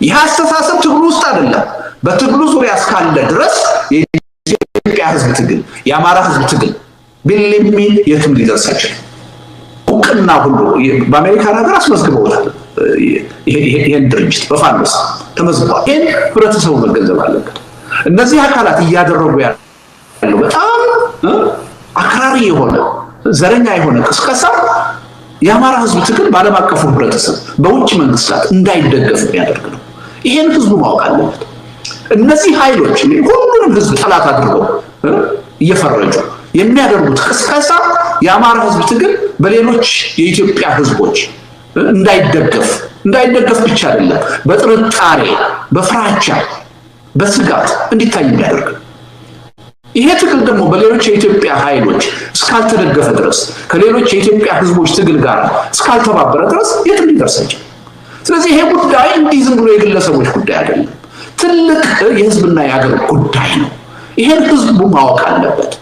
ይህ አስተሳሰብ ትግሉ ውስጥ አይደለም በትግሉ ዙሪያ እስካለ ድረስ የኢትዮጵያ ህዝብ ትግል የአማራ ህዝብ ትግል ቢልሚ የትም ሊደርስ አይችልም ወቅና ሁሉ በአሜሪካ ሀገር አስመዝግበውታል ይሄን ድርጅት በፋኖስ ተመዝግቧል ይሄን ህብረተሰቡ መገንዘብ አለበት እነዚህ አካላት እያደረጉ ያለው በጣም አክራሪ የሆነ ዘረኛ የሆነ ቅስቀሳ የአማራ ህዝብ ትግል ባለም አቀፉ ህብረተሰብ በውጭ መንግስታት እንዳይደገፍ የሚያደርግ ነው ይሄን ህዝቡ ማወቅ አለበት እነዚህ ኃይሎች ሁሉንም ህዝብ ጠላት አድርገው እየፈረጁ የሚያደርጉት ቅስቀሳ የአማራ ህዝብ ትግል በሌሎች የኢትዮጵያ ህዝቦች እንዳይደገፍ ብቻ አይደለም በጥርጣሬ በፍራቻ በስጋት እንዲታይ የሚያደርግ ይሄ ትግል ደግሞ በሌሎች የኢትዮጵያ ኃይሎች እስካልተደገፈ ድረስ ከሌሎች የኢትዮጵያ ህዝቦች ትግል ጋር እስካልተባበረ ድረስ የትም ሊደርስ አይችልም ስለዚህ ይሄ ጉዳይ እንዲህ ዝም ብሎ የግለሰቦች ጉዳይ አይደለም ትልቅ የህዝብና የሀገር ጉዳይ ነው ይሄን ህዝቡ ማወቅ አለበት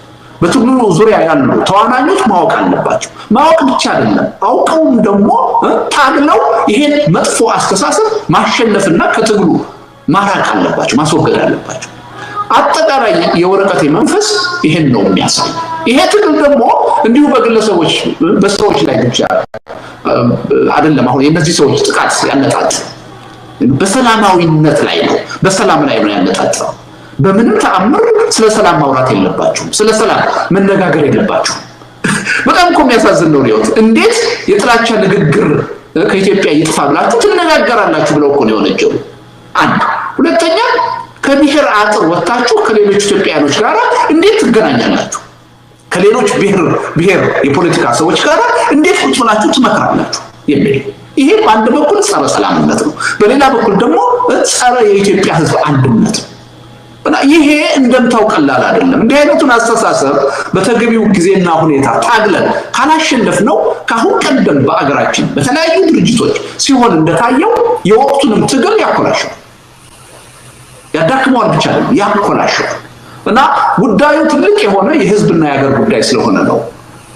በትግሉ ዙሪያ ያሉ ተዋናኞች ማወቅ አለባቸው ማወቅ ብቻ አይደለም አውቀውም ደግሞ ታግለው ይሄን መጥፎ አስተሳሰብ ማሸነፍና ከትግሉ ማራቅ አለባቸው ማስወገድ አለባቸው አጠቃላይ የወረቀቴ መንፈስ ይሄን ነው የሚያሳይ ይሄ ትግል ደግሞ እንዲሁ በግለሰቦች በሰዎች ላይ ብቻ አይደለም አሁን የነዚህ ሰዎች ጥቃት ያነጣጥ በሰላማዊነት ላይ ነው በሰላም ላይ ነው ያነጣጣው በምንም ተአምር ስለ ሰላም ማውራት የለባችሁ ስለ ሰላም መነጋገር የለባችሁ በጣም እኮ የሚያሳዝን ነው ሊሆን እንዴት የጥላቻ ንግግር ከኢትዮጵያ ይጥፋ ብላችሁ ትነጋገራላችሁ ብለው እኮ ነው የሆነው አንድ ሁለተኛ ከብሔር አጥር ወጣችሁ ከሌሎች ኢትዮጵያኖች ጋር እንዴት ትገናኛላችሁ ከሌሎች ብሔር የፖለቲካ ሰዎች ጋር እንዴት ቁጭ ብላችሁ ትመክራላችሁ የሚል ይሄ በአንድ በኩል ጸረ ሰላምነት ነው በሌላ በኩል ደግሞ ጸረ የኢትዮጵያ ህዝብ አንድነት እና ይሄ እንደምታው ቀላል አይደለም እንዲህ አይነቱን አስተሳሰብ በተገቢው ጊዜና ሁኔታ ታግለን ካላሸነፍነው ካሁን ቀደም በአገራችን በተለያዩ ድርጅቶች ሲሆን እንደታየው የወቅቱንም ትግል ያኮላሻል ያዳክመዋል ብቻ አይደለም ያኮላሻል እና ጉዳዩ ትልቅ የሆነ የህዝብና የሀገር ጉዳይ ስለሆነ ነው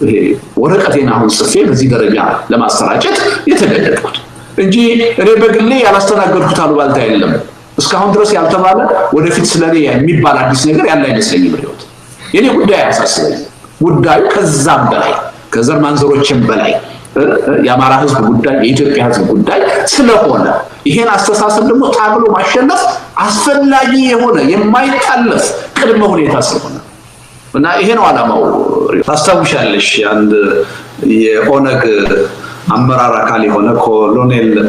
ይሄ ወረቀቴን አሁን ጽፌ በዚህ ደረጃ ለማስተራጨት የተገደድኩት እንጂ እኔ በግሌ ያላስተናገድኩት አሉባልታ የለም እስካሁን ድረስ ያልተባለ ወደፊት ስለኔ የሚባል አዲስ ነገር ያለ አይመስለኝም ብለውት የኔ ጉዳይ ያሳስበኝ ጉዳዩ ከዛም በላይ ከዘር ማንዘሮችም በላይ የአማራ ህዝብ ጉዳይ የኢትዮጵያ ህዝብ ጉዳይ ስለሆነ ይሄን አስተሳሰብ ደግሞ ታግሎ ማሸነፍ አስፈላጊ የሆነ የማይታለፍ ቅድመ ሁኔታ ስለሆነ እና ይሄ ነው አላማው ታስታውሻለሽ አንድ የኦነግ አመራር አካል የሆነ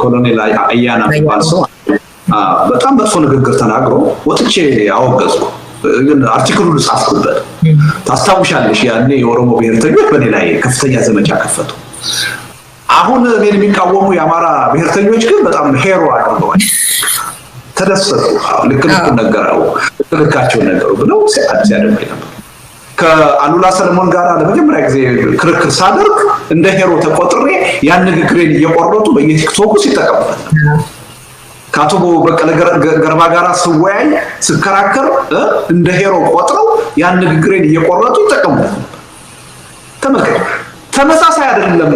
ኮሎኔል አያና ባልሶ በጣም መጥፎ ንግግር ተናግሮ ወጥቼ አወገዝኩ ግን አርቲክሉን ጻፍኩበት ታስታውሻለሽ ያኔ የኦሮሞ ብሔርተኞች በኔ ላይ ከፍተኛ ዘመቻ ከፈቱ አሁን እኔን የሚቃወሙ የአማራ ብሔርተኞች ግን በጣም ሄሮ አድርገዋል ተደሰቱ ልክ ነገራው ልካቸው ነገሩ ብለው ሲያደርጉ ነበር ከአሉላ ሰለሞን ጋር ለመጀመሪያ ጊዜ ክርክር ሳደርግ እንደ ሄሮ ተቆጥሬ ያን ንግግሬን እየቆረጡ በየቲክቶኩ ሲጠቀሙበት ካቶቦ በቀለ ገርባ ጋራ ስወያይ ስከራከር እንደ ሄሮ ቆጥረው ያን ንግግሬን እየቆረጡ ይጠቀሙበት ተመልከቱ ተመሳሳይ አይደለም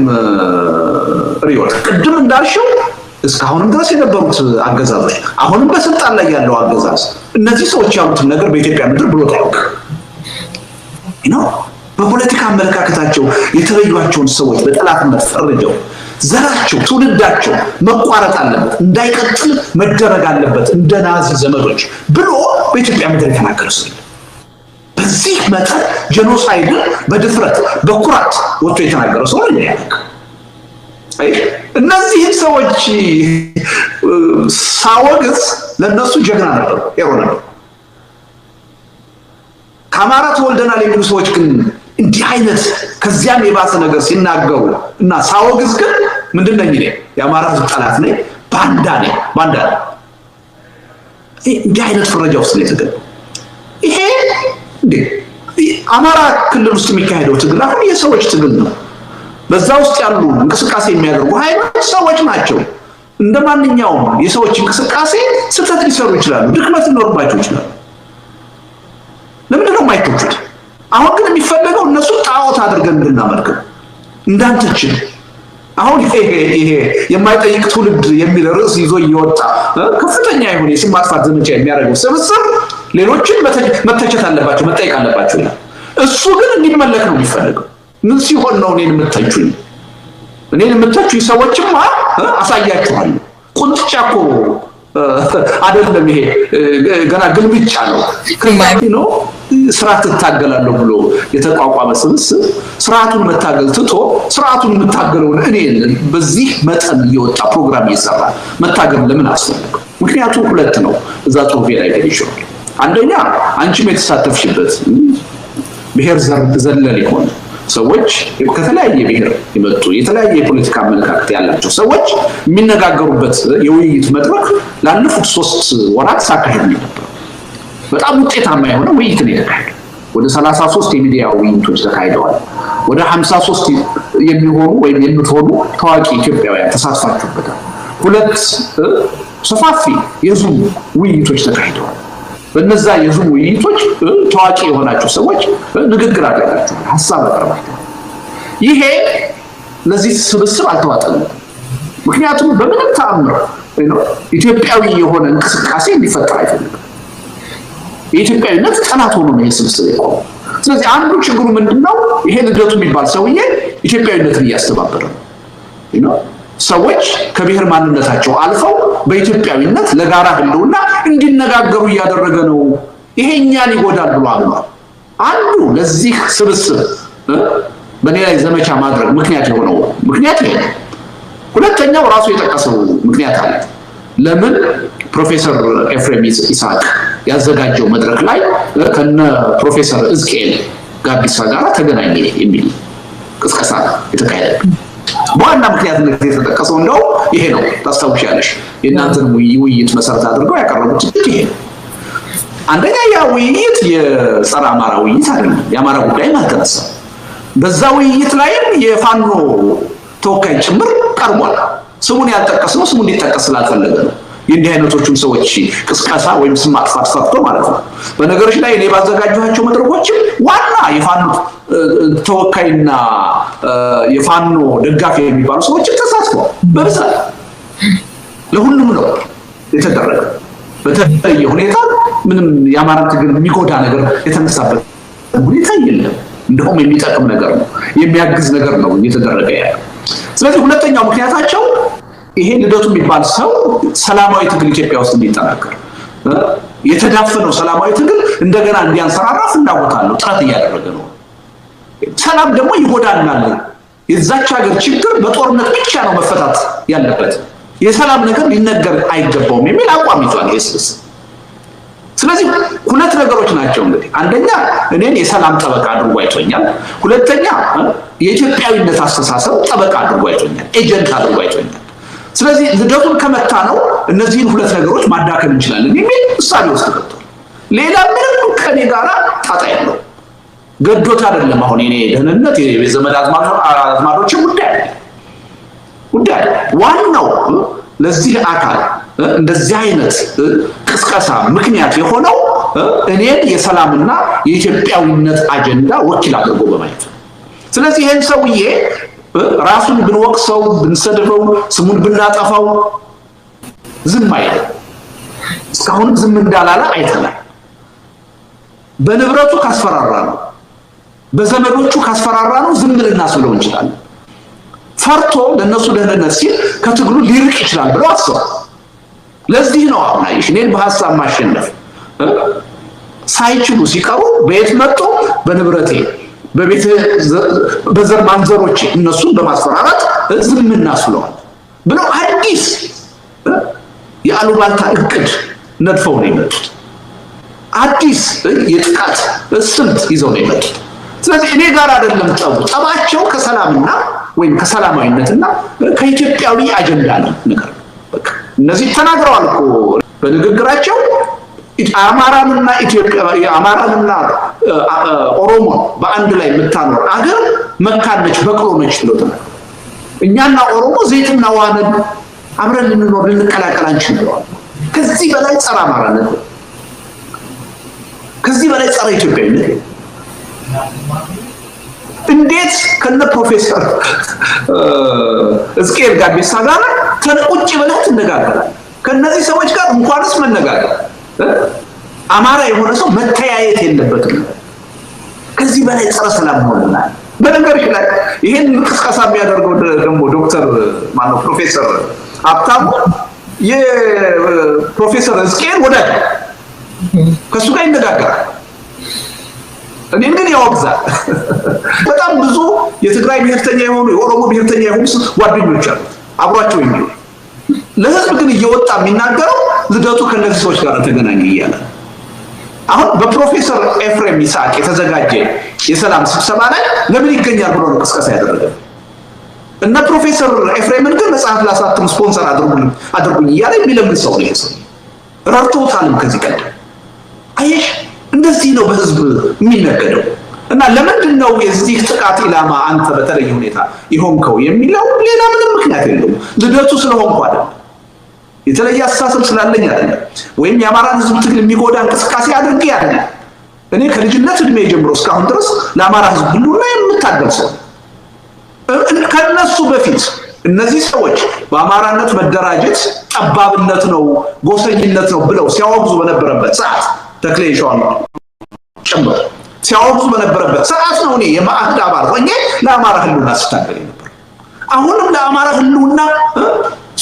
ሪዮት ቅድም እንዳልሽው እስካሁንም ድረስ የነበሩት አገዛዞች አሁንም በስልጣን ላይ ያለው አገዛዝ እነዚህ ሰዎች ያሉት ነገር በኢትዮጵያ ምድር ብሎ ታውቅ ነው በፖለቲካ አመለካከታቸው የተለዩዋቸውን ሰዎች በጠላትነት ፈርጀው ዘራቸው ትውልዳቸው መቋረጥ አለበት እንዳይቀጥል መደረግ አለበት እንደ ናዚ ዘመዶች ብሎ በኢትዮጵያ ምድር የተናገረ ሰው በዚህ መጠን ጄኖሳይድ በድፍረት በኩራት ወጥቶ የተናገረ ሰው ነው ያለክ እነዚህ ሰዎች ሳወግዝ ለነሱ ጀግና ነበር ሄሮ ነበር ከአማራ ተወልደናል የሚሉ ሰዎች ግን እንዲህ አይነት ከዚያም የባሰ ነገር ሲናገሩ እና ሳወግዝ ግን ምንድነው ይሄ የአማራ ህዝብ ጠላት ነኝ ባንዳ ነኝ እንዲህ አይነት ፍረጃ ውስጥ ነው የተገኘው ይሄ እንዴ አማራ ክልል ውስጥ የሚካሄደው ትግል አሁን የሰዎች ትግል ነው በዛ ውስጥ ያሉ እንቅስቃሴ የሚያደርጉ ኃይሎች ሰዎች ናቸው እንደማንኛውም የሰዎች እንቅስቃሴ ስህተት ሊሰሩ ይችላሉ ድክመት ሊኖርባቸው ይችላል ለምን ነው የማይተቹት አሁን ግን የሚፈልገው እነሱ ጣዖት አድርገን እንድናመልክ እንዳንተችን አሁን ይሄ የማይጠይቅ ትውልድ የሚል ርዕስ ይዞ እየወጣ ከፍተኛ የሆነ የስም ማጥፋት ዘመቻ የሚያደርገው ስብስብ ሌሎችን መተቸት አለባቸው መጠየቅ አለባቸው ይላል። እሱ ግን እንዲመለክ ነው የሚፈልገው። ምን ሲሆን ነው እኔን የምትተቹኝ? እኔን የምትተቹኝ ሰዎችማ አሳያችኋለሁ። ቁንጥጫ እኮ አይደለም ይሄ ገና ግልብጫ ነው። ስርዓት ታገላለሁ ብሎ የተቋቋመ ስብስብ ስርዓቱን መታገል ትቶ ስርዓቱን መታገለውን እኔ በዚህ መጠን እየወጣ ፕሮግራም እየሰራ መታገል ለምን አስፈልግ? ምክንያቱም ሁለት ነው እዛ ጽሁፌ ላይ ገለጽኩት። አንደኛ አንቺም የተሳተፍሽበት ብሔር ዘለል ይሆን ሰዎች ከተለያየ ብሔር ይመጡ የተለያየ ፖለቲካ አመለካከት ያላቸው ሰዎች የሚነጋገሩበት የውይይት መድረክ ላለፉት 3 ወራት ሳካሄድ ነበር። በጣም ውጤታማ የሆነ ውይይት ነው የተካሄደው። ወደ 33 የሚዲያ ውይይቶች ተካሂደዋል። ወደ 53 የሚሆኑ ወይም የምትሆኑ ታዋቂ ኢትዮጵያውያን ተሳትፈዋል። 2 ሰፋፊ የዙም ውይይቶች ተካሂደዋል። በእነዛ የዙም ውይይቶች ታዋቂ የሆናቸው ሰዎች ንግግር አድርገዋል፣ ሐሳብ አቀረባቸው። ይሄ ለዚህ ስብስብ አልተዋጠለም። ምክንያቱም በምንም ተአምር ኢትዮጵያዊ የሆነ እንቅስቃሴ እንዲፈጠር አይፈልግም። የኢትዮጵያዊነት ጠላት ሆኖ ነው የስብስብ የቆመው። ስለዚህ አንዱ ችግሩ ምንድነው? ይሄ ልደቱ የሚባል ሰውዬ ኢትዮጵያዊነትን እያስተባበረ ነው። ሰዎች ከብሔር ማንነታቸው አልፈው በኢትዮጵያዊነት ለጋራ ህልውና እንዲነጋገሩ እያደረገ ነው። ይሄኛን ይጎዳል ብሎ አምኗል። አንዱ ለዚህ ስብስብ በኔ ላይ ዘመቻ ማድረግ ምክንያት የሆነው ምክንያት ይሄ ነው። ሁለተኛው ራሱ የጠቀሰው ምክንያት አለ። ለምን ፕሮፌሰር ኤፍሬም ይስሐቅ ያዘጋጀው መድረክ ላይ ከነ ፕሮፌሰር እዝቄል ጋቢሳ ጋር ተገናኘ የሚል ቅስቀሳ የተካሄደ በዋና ምክንያትነት የተጠቀሰው እንደው ይሄ ነው። ታስታውሻለሽ? የእናንተን ውይይት መሰረት አድርገው ያቀረቡት ይሄ ነው። አንደኛ ያ ውይይት የጸረ አማራ ውይይት አይደለም። የአማራ ጉዳይ ማልተነሳ። በዛ ውይይት ላይም የፋኖ ተወካይ ጭምር ቀርቧል። ስሙን ያልጠቀስነው ስሙን እንዲጠቀስ ስላልፈለገ ነው። የእንዲህ አይነቶቹም ሰዎች ቅስቀሳ ወይም ስም ማጥፋት ፈርቶ ማለት ነው። በነገሮች ላይ እኔ ባዘጋጀኋቸው መድረኮች ዋና የፋኖ ተወካይና የፋኖ ደጋፊ የሚባሉ ሰዎች ተሳትፈው በብዛት ለሁሉም ነው የተደረገው። በተለየ ሁኔታ ምንም የአማራ ትግል የሚጎዳ ነገር የተነሳበት ሁኔታ የለም። እንደውም የሚጠቅም ነገር ነው፣ የሚያግዝ ነገር ነው እየተደረገ ያለው። ስለዚህ ሁለተኛው ምክንያታቸው ይሄ ልደቱ የሚባል ሰው ሰላማዊ ትግል ኢትዮጵያ ውስጥ እንዲጠናከር የተዳፈነው ሰላማዊ ትግል እንደገና እንዲያንሰራራ ፍላጎት አለው፣ ጥረት እያደረገ ነው። ሰላም ደግሞ ይጎዳናል። የዛች ሀገር ችግር በጦርነት ብቻ ነው መፈታት ያለበት፣ የሰላም ነገር ሊነገር አይገባውም የሚል አቋም ይዟል ኢየሱስ። ስለዚህ ሁለት ነገሮች ናቸው እንግዲህ። አንደኛ እኔን የሰላም ጠበቃ አድርጎ አይቶኛል። ሁለተኛ የኢትዮጵያዊነት አስተሳሰብ ጠበቃ አድርጎ አይቶኛል፣ ኤጀንት አድርጎ አይቶኛል። ስለዚህ ልደቱን ከመታ ነው እነዚህን ሁለት ነገሮች ማዳከም እንችላለን የሚል እሳቤ ውስጥ ገብቷል። ሌላ ምንም ከኔ ጋራ ጣጣ የለው። ገዶት አይደለም። አሁን የኔ ደህንነት የዘመድ አዝማዶች ጉዳይ ዋናው ለዚህ አካል እንደዚህ አይነት ቅስቀሳ ምክንያት የሆነው እኔን የሰላምና የኢትዮጵያዊነት አጀንዳ ወኪል አድርጎ በማየት። ስለዚህ ይሄን ሰውዬ ራሱን ብንወቅሰው ብንሰድበው ስሙን ብናጠፋው ዝም አይልም። እስካሁን ዝም እንዳላለ አይተናል። በንብረቱ ካስፈራራ ነው፣ በዘመዶቹ ካስፈራራ ነው ዝም ልናስብለው እንችላለን። ፈርቶ ለነሱ ደህንነት ሲል ከትግሉ ሊርቅ ይችላል ብለው አስበው። ለዚህ ነው አሁን እኔን በሐሳብ ማሸነፍ ሳይችሉ ሲቀሩ በየት መጡ? በንብረቴ በቤት በዘር ማንዘሮች እነሱን በማስፈራራት ዝም እናስብለዋል ብለው አዲስ የአሉባልታ እቅድ ነድፈው ነው የመጡት። አዲስ የጥቃት ስልት ይዘው ነው የመጡት። ስለዚህ እኔ ጋር አይደለም ጠባቸው ከሰላምና ወይም ከሰላማዊነትና ከኢትዮጵያዊ አጀንዳ ነው ነገር በቃ እነዚህ ተናግረዋል እኮ በንግግራቸው። አማራንና ኢትዮጵያ አማራንና ኦሮሞ በአንድ ላይ መታኖር አገር መካነች በቅሎ ነች ብለውታል። እኛና ኦሮሞ ዘይትና ዋነን አብረን ልንኖር ልንቀላቀል አንችልም። ከዚህ በላይ ጸረ አማራነት፣ ከዚህ በላይ ጸረ ኢትዮጵያዊነት እንዴት ከነ ፕሮፌሰር እስኬል ጋቢሳ ጋር ተነቁጭ ብለህ ትነጋገራለህ? ከነዚህ ሰዎች ጋር እንኳንስ መነጋገር አማራ የሆነ ሰው መተያየት የለበትም። ከዚህ በላይ ጸረ ሰላም ሆነና በነገርሽ ላይ ይሄን ቅስቀሳ የሚያደርገው ደግሞ ዶክተር ማነው ፕሮፌሰር ሀብታሙ የፕሮፌሰር እስኬል ወዳጅ ከሱ ጋር ይነጋገራል። እኔን ግን ያወግዛል። በጣም ብዙ የትግራይ ብሔርተኛ የሆኑ የኦሮሞ ብሔርተኛ የሆኑ ጓደኞች አሉ አብሯቸው የሚሉ ለህዝብ ግን እየወጣ የሚናገረው ልደቱ ከነዚህ ሰዎች ጋር ተገናኘ እያለ አሁን በፕሮፌሰር ኤፍሬም ይስሐቅ የተዘጋጀ የሰላም ስብሰባ ላይ ለምን ይገኛል ብሎ ነው ቅስቀሳ ያደረገው። እና ፕሮፌሰር ኤፍሬምን ግን መጽሐፍ ላሳትም ስፖንሰር አድርጉኝ እያለ የሚለምን ሰው ነው የሰው ረድቶታልም ከዚህ ቀደም። አየሽ እንደዚህ ነው በህዝብ የሚነገደው። እና ለምንድን ነው የዚህ ጥቃት ኢላማ አንተ በተለየ ሁኔታ ይሆንከው የሚለው ሌላ ምንም ምክንያት የለውም። ልደቱ ስለሆንኩ አይደለም፣ የተለየ አስተሳሰብ ስላለኝ አይደለም፣ ወይም የአማራን ህዝብ ትግል የሚጎዳ እንቅስቃሴ አድርጌ አይደለም። እኔ ከልጅነት እድሜ ጀምሮ እስካሁን ድረስ ለአማራ ህዝብ ሁሉና የምታገል ሰው። ከነሱ በፊት እነዚህ ሰዎች በአማራነት መደራጀት ጠባብነት ነው ጎሰኝነት ነው ብለው ሲያወግዙ በነበረበት ሰዓት ተክሌ ሻውን ጨምሮ ሲያወግዙ በነበረበት ሰዓት ነው እኔ የማዕድ አባል ሆኜ ለአማራ ህልውና ስታገል ነበር። አሁንም ለአማራ ህልውና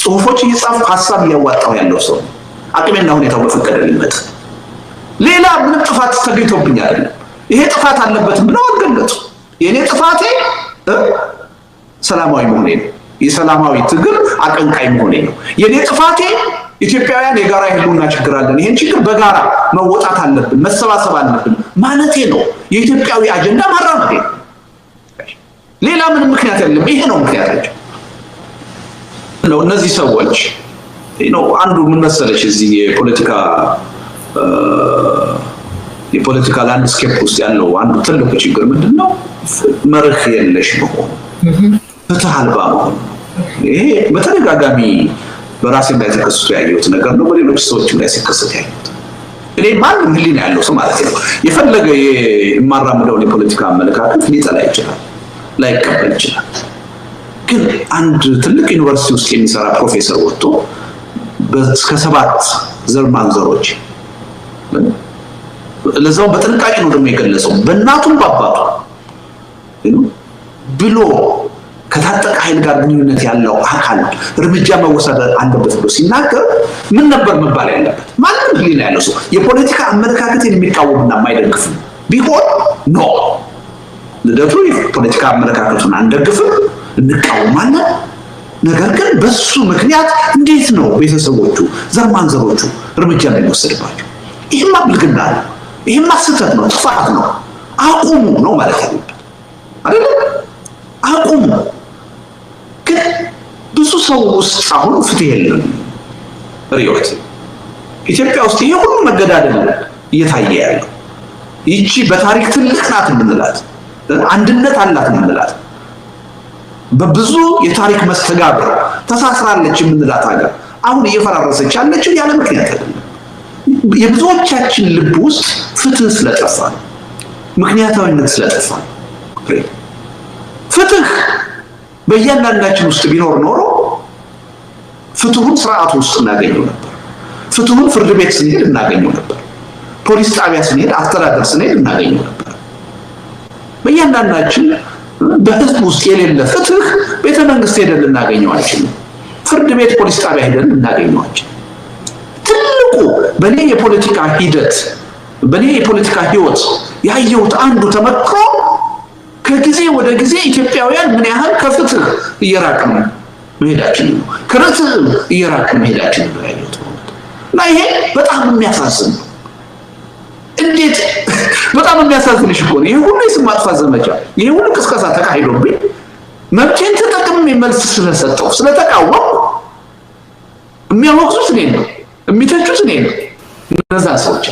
ጽሁፎች እየጻፍኩ ሐሳብ እያዋጣሁ ያለው ሰው አቅሜና ሁኔታው በፈቀደልኝ መጠን ሌላ ምንም ጥፋት ተገኝቶብኝ አይደለም። ይሄ ጥፋት አለበትም ብለው አልገለጹ። የኔ ጥፋቴ ሰላማዊ መሆኔ ነው፣ የሰላማዊ ትግል አቀንቃይ መሆኔ ነው። የኔ ጥፋቴ ኢትዮጵያውያን የጋራ ህልውና ችግር አለን፣ ይሄን ችግር በጋራ መወጣት አለብን፣ መሰባሰብ አለብን ማለቴ ነው። የኢትዮጵያዊ አጀንዳ ማራመድ ነው። ሌላ ምንም ምክንያት የለም። ይሄ ነው ምክንያታቸው ነው። እነዚህ ሰዎች ነው አንዱ ምን መሰለሽ እዚህ የፖለቲካ ላንድስኬፕ ውስጥ ያለው አንዱ ትልቁ ችግር ምንድነው? መርህ የለሽ መሆን፣ ፍትህ አልባ መሆን። ይሄ በተደጋጋሚ በራሴ ላይ ተከስቶ ያየሁት ነገር ነው። በሌሎች ሰዎችም ላይ ሲከሰት ያየሁት። እኔ ማንም ህሊና ያለው ሰው ማለት ነው የፈለገ የማራምደውን የፖለቲካ አመለካከት ሊጠላ ይችላል፣ ላይቀበል ይችላል። ግን አንድ ትልቅ ዩኒቨርሲቲ ውስጥ የሚሰራ ፕሮፌሰር ወጥቶ እስከ 7 ዘር ማንዘሮች ለዛው በጥንቃቄ ነው ደግሞ የገለጸው በእናቱም በአባቱ ብሎ ከታጠቀ ኃይል ጋር ግንኙነት ያለው አካል እርምጃ መወሰድ አለበት ብሎ ሲናገር ምን ነበር መባል ያለበት? ማንም ህሊና ያለው ሰው የፖለቲካ አመለካከትን የሚቃወምና የማይደግፍ ቢሆን ኖ ልደቱ የፖለቲካ አመለካከቱን አንደግፍም እንቃወማለን። ነገር ግን በሱ ምክንያት እንዴት ነው ቤተሰቦቹ ዘር ማንዘሮቹ እርምጃ የሚወሰድባቸው? ይሄማ ብልግና ነው፣ ይሄማ ስህተት ነው፣ ጥፋት ነው፣ አቁሙ ነው ማለት ያለበት አይደል? አቁሙ። ግን ብዙ ሰው ውስጥ አሁን ፍትህ የለም። ሪዮት ኢትዮጵያ ውስጥ ይሄ ሁሉ መገዳደል እየታየ ያለው ይቺ በታሪክ ትልቅ ናት የምንላት አንድነት አላት የምንላት በብዙ የታሪክ መስተጋብር ተሳስራለች የምንላት ሀገር አሁን እየፈራረሰች ያለችው ያለ ምክንያት አይደለም። የብዙዎቻችን ልብ ውስጥ ፍትህ ስለጠፋ ነው፣ ምክንያታዊነት ስለጠፋ ነው። ፍትህ በእያንዳንዳችን ውስጥ ቢኖር ኖሮ ፍትሁን ስርዓት ውስጥ እናገኘው ነበር። ፍትሁን ፍርድ ቤት ስንሄድ እናገኘው ነበር። ፖሊስ ጣቢያ ስንሄድ፣ አስተዳደር ስንሄድ እናገኘው ነበር። በእያንዳንዳችን በህዝብ ውስጥ የሌለ ፍትህ ቤተ መንግስት ሄደን ልናገኘው አንችልም። ፍርድ ቤት፣ ፖሊስ ጣቢያ ሄደን ልናገኘው አንችልም። ትልቁ በኔ የፖለቲካ ሂደት በኔ የፖለቲካ ህይወት ያየሁት አንዱ ተመክሮ ከጊዜ ወደ ጊዜ ኢትዮጵያውያን ምን ያህል ከፍትህ እየራቅን መሄዳችን ነው፣ ከፍትህ እየራቅን መሄዳችን ነው ያየሁት። እና ይሄ በጣም የሚያሳዝን ነው። እንዴት በጣም የሚያሳዝንሽ እኮ ነው። ይሄ ሁሉ የስም ማጥፋት ዘመቻ፣ ይሄ ሁሉ ቅስቀሳ ተካሂዶብኝ መብቴን ተጠቅሜ መልስ ስለሰጠው ስለተቃወም የሚያወቅሱት እኔ ነው፣ የሚተቹት እኔ ነው። እነዛ ሰዎች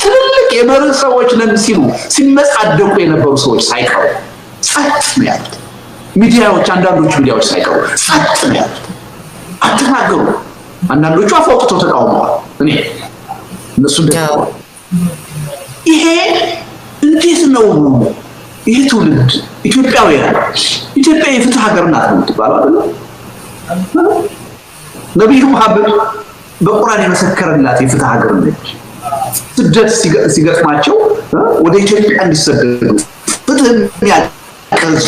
ትልልቅ የመርህ ሰዎች ነን ሲሉ ሲመጻደቁ የነበሩ ሰዎች ሳይቀሩ ጸጥ ነው ያሉት። ሚዲያዎች፣ አንዳንዶቹ ሚዲያዎች ሳይቀሩ ጸጥ ነው ያሉት፣ አትናገሩ። አንዳንዶቹ አፋውጥተው ተቃውመዋል። እኔ እነሱ ደግሞ ይሄ እንዴት ነው ይሄ ትውልድ ኢትዮጵያውያን ኢትዮጵያ የፍትህ ሀገር ናት የምትባለው አይደል? ነብዩ መሐመድ በቁርአን የመሰከረላት የፍትህ ሀገር ነች። ስደት ሲገጥማቸው ወደ ኢትዮጵያ እንዲሰደዱ ፍትህ የሚያቀዝ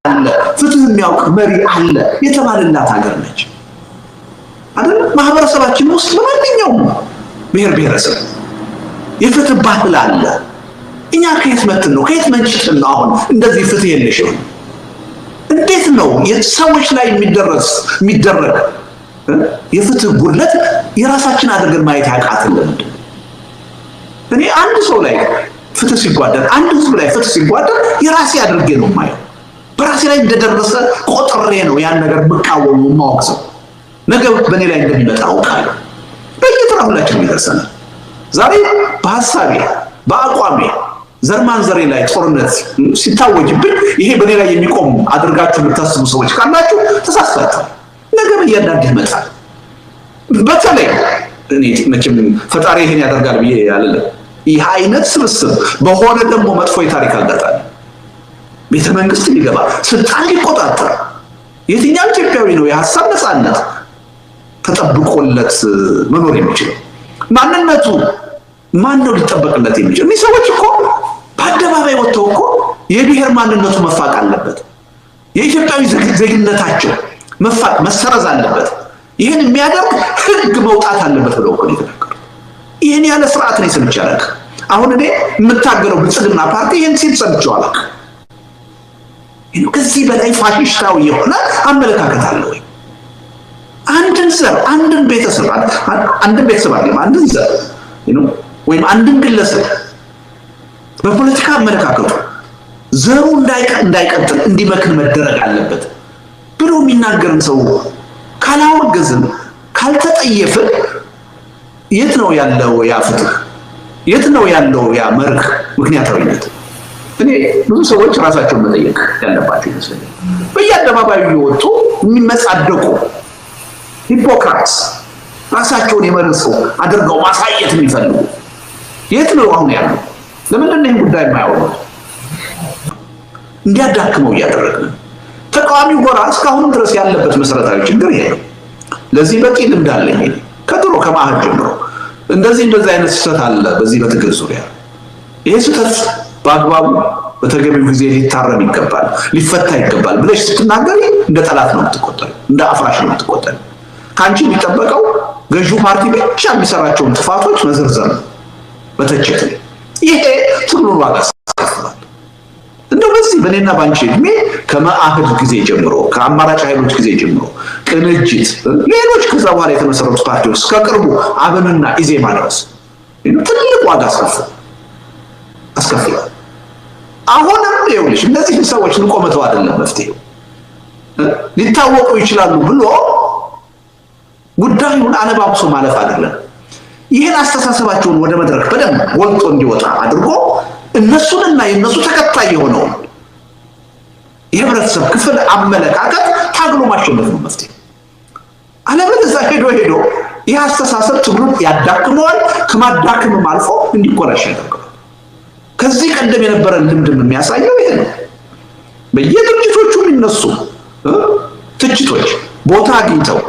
አለ፣ ፍትህ የሚያውቅ መሪ አለ የተባለላት ሀገር ነች አይደል? ማህበረሰባችን ውስጥ ለማንኛውም ብሔር ብሔረሰብ የፍትህ ባህል አለ። እኛ ከየት መጥተን ነው ከየት መንጭተን ነው አሁን እንደዚህ ፍትህ የለሽ? እንዴት ነው የሰዎች ላይ የሚደረግ የፍትህ ጉድለት የራሳችን አድርገን ማየት ያቃተልን? እኔ አንድ ሰው ላይ ፍትህ ሲጓደል አንድ ህዝብ ላይ ፍትህ ሲጓደል የራሴ አድርጌ ነው ማየው። በራሴ ላይ እንደደረሰ ቆጥሬ ነው ያን ነገር መቃወሙ ማወቅሰው። ነገ በእኔ ላይ እንደሚመጣ አውቃለሁ። በየተራው ሁላችንም ይደርሰናል። ዛሬ በሐሳቤ በአቋሜ ዘርማን ዘሬ ላይ ጦርነት ሲታወጅብኝ ይሄ በእኔ ላይ የሚቆም አድርጋችሁ የምታስቡ ሰዎች ካላችሁ ተሳስታችሁ። ነገር እያንዳንዱ ይመጣል። በተለይ እኔ መቼም ፈጣሪ ይሄን ያደርጋል ብዬ አይደለም። ይህ አይነት ስብስብ በሆነ ደግሞ መጥፎ የታሪክ አጋጣሚ ቤተ መንግስት ሊገባ ስልጣን ሊቆጣጠር የትኛው ኢትዮጵያዊ ነው የሐሳብ ነፃነት ተጠብቆለት መኖር የሚችለው? ማንነቱ ማን ነው ሊጠበቅለት የሚችለው? እነዚህ ሰዎች እኮ በአደባባይ ወጥተው እኮ የብሔር ማንነቱ መፋቅ አለበት፣ የኢትዮጵያዊ ዜግነታቸው መፋቅ መሰረዝ አለበት፣ ይህን የሚያደርግ ህግ መውጣት አለበት ብለው እኮ የተናገሩት። ይህን ያለ ስርዓት ነው ሰምቼ አላውቅም። አሁን እኔ የምታገለው ብልጽግና ፓርቲ ይህን ሲል ሰምቼው አላውቅም። ከዚህ በላይ ፋሽስታዊ የሆነ አመለካከት አለ ወይ? አንድን ዘር አንድን ቤተሰብ አለ አንድን ዘር ወይም አንድን ግለሰብ በፖለቲካ አመለካከቱ ዘሩ እንዳይቀጥል እንዲመክን መደረግ አለበት ብሎ የሚናገርን ሰው ካላወገዝን ካልተጠየፍን የት ነው ያለው ያ ፍትህ? የት ነው ያለው ያ መርህ ምክንያታዊነት? እኔ ብዙ ሰዎች ራሳቸውን መጠየቅ ያለባቸው ይመስለኛል። በየአደባባዩ እየወጡ የሚመጻደቁ ሂፖክራትስ ራሳቸውን የመረሰው አድርገው ማሳየት የሚፈልጉ የት ነው አሁን ያለው? ለምንድን ነው ይሄን ጉዳይ የማያወሩት? እንዲያዳክመው እያደረግን ተቃዋሚው ጎራ እስካሁን ድረስ ያለበት መሰረታዊ ችግር ይሄ ነው። ለዚህ በቂ ልምድ አለኝ ከድሮ ከማህድ ጀምሮ እንደዚህ አይነት ስህተት አለ በዚህ በትግል ዙሪያ። ይሄ ስህተት በአግባቡ በተገቢው ጊዜ ሊታረም ይገባል፣ ሊፈታ ይገባል ብለሽ ስትናገሪ እንደ ጠላት ነው የምትቆጠሪው፣ እንደ አፍራሽ ነው የምትቆጠሪው። ካንቺ የሚጠበቀው ገዢው ፓርቲ ብቻ የሚሰራቸውን ጥፋቶች መዘርዘር ነው፣ መተቸት ነው። ይሄ ትግሉን ዋጋ ያስከፍላል። እንደው በዚህ በእኔና ባንቺ እድሜ ከመአህድ ጊዜ ጀምሮ ከአማራጭ ኃይሎች ጊዜ ጀምሮ ቅንጅት፣ ሌሎች ከዛ በኋላ የተመሰረቱ ፓርቲዎች እስከ ቅርቡ አብንና ኢዜማ ድረስ ትልቅ ዋጋ አስከፍሏል። አሁንም ይኸውልሽ እነዚህን ሰዎች ንቆመተው አይደለም መፍትሄው፣ ሊታወቁ ይችላሉ ብሎ ጉዳዩን አለባብሶ ማለፍ አይደለም። ይህን አስተሳሰባቸውን ወደ መድረክ በደንብ ወልጦ እንዲወጣ አድርጎ እነሱንና የነሱ ተከታይ የሆነው የህብረተሰብ ክፍል አመለካከት ታግሎ ማሸነፍ ነው መፍትሄ። አለበለዚያ ሄዶ ይህ አስተሳሰብ ትግሉን ያዳክመዋል፣ ከማዳከምም አልፎ እንዲኮላሽ ያደርገዋል። ከዚህ ቀደም የነበረን ልምድም የሚያሳየው ይሄ ነው። በየድርጅቶቹ የሚነሱ ትችቶች ቦታ አግኝተው